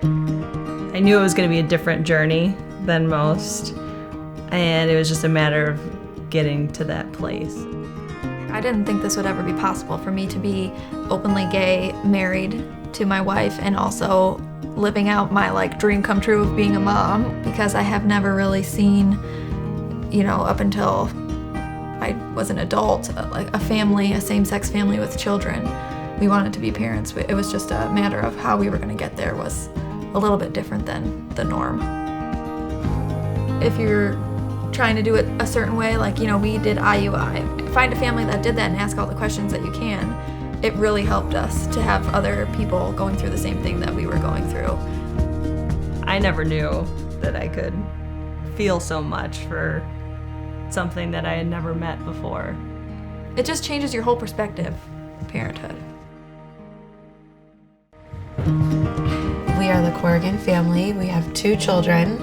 I knew it was going to be a different journey than most, and it was just a matter of getting to that place. I didn't think this would ever be possible for me to be openly gay, married to my wife, and also living out my dream come true of being a mom, because I have never really seen, up until I was an adult, a family, a same-sex family with children. We wanted to be parents. It was just a matter of how we were going to get there was a little bit different than the norm. If you're trying to do it a certain way, we did IUI, find a family that did that and ask all the questions that you can. It really helped us to have other people going through the same thing that we were going through. I never knew that I could feel so much for something that I had never met before. It just changes your whole perspective of parenthood. We are the Corrigan family. We have 2 children,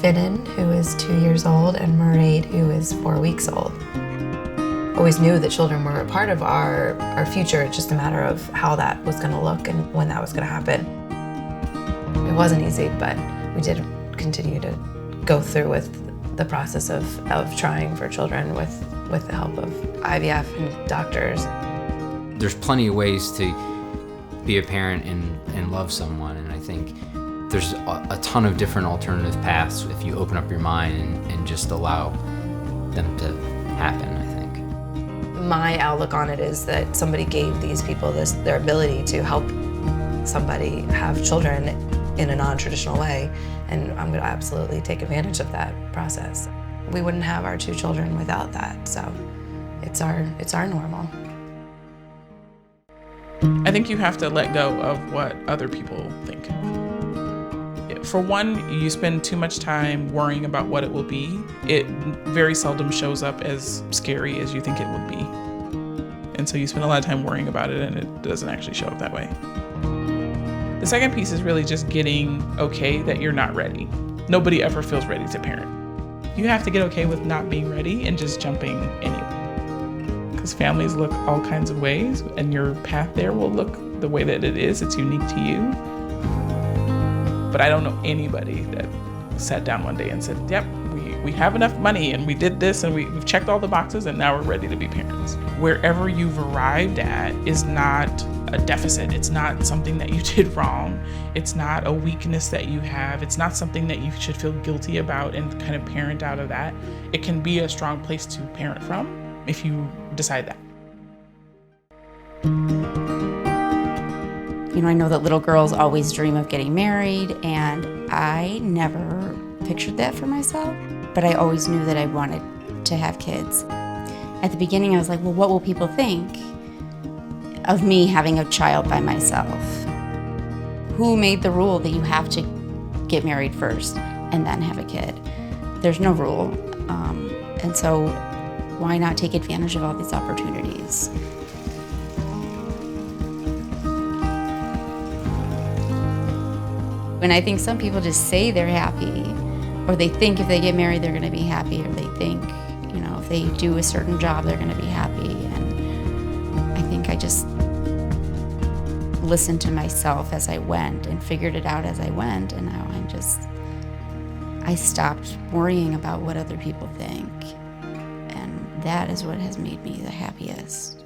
Finnan, who is 2 years old, and Mairead, who is 4 weeks old. Always knew that children were a part of our future. It's just a matter of how that was going to look and when that was going to happen. It wasn't easy, but we did continue to go through with the process of trying for children with the help of IVF and doctors. There's plenty of ways to be a parent and love someone, and I think there's a ton of different alternative paths if you open up your mind and just allow them to happen, I think. My outlook on it is that somebody gave these people their ability to help somebody have children in a non-traditional way, and I'm going to absolutely take advantage of that process. We wouldn't have our 2 children without that, so it's our normal. I think you have to let go of what other people think. For one, you spend too much time worrying about what it will be. It very seldom shows up as scary as you think it would be. And so you spend a lot of time worrying about it, and it doesn't actually show up that way. The second piece is really just getting okay that you're not ready. Nobody ever feels ready to parent. You have to get okay with not being ready and just jumping anyway. Because families look all kinds of ways, and your path there will look the way that it is. It's unique to you. But I don't know anybody that sat down one day and said, yep, we have enough money and we did this and we've checked all the boxes and now we're ready to be parents. Wherever you've arrived at is not a deficit. It's not something that you did wrong. It's not a weakness that you have. It's not something that you should feel guilty about and kind of parent out of that. It can be a strong place to parent from if you decide that. I know that little girls always dream of getting married, and I never pictured that for myself, but I always knew that I wanted to have kids. At the beginning, I was like, well, what will people think of me having a child by myself? Who made the rule that you have to get married first and then have a kid? There's no rule, and so why not take advantage of all these opportunities? And I think some people just say they're happy, or they think if they get married they're going to be happy, or they think, if they do a certain job they're going to be happy. And I think I just listened to myself as I went and figured it out as I went, and now I stopped worrying about what other people think, and that is what has made me the happiest.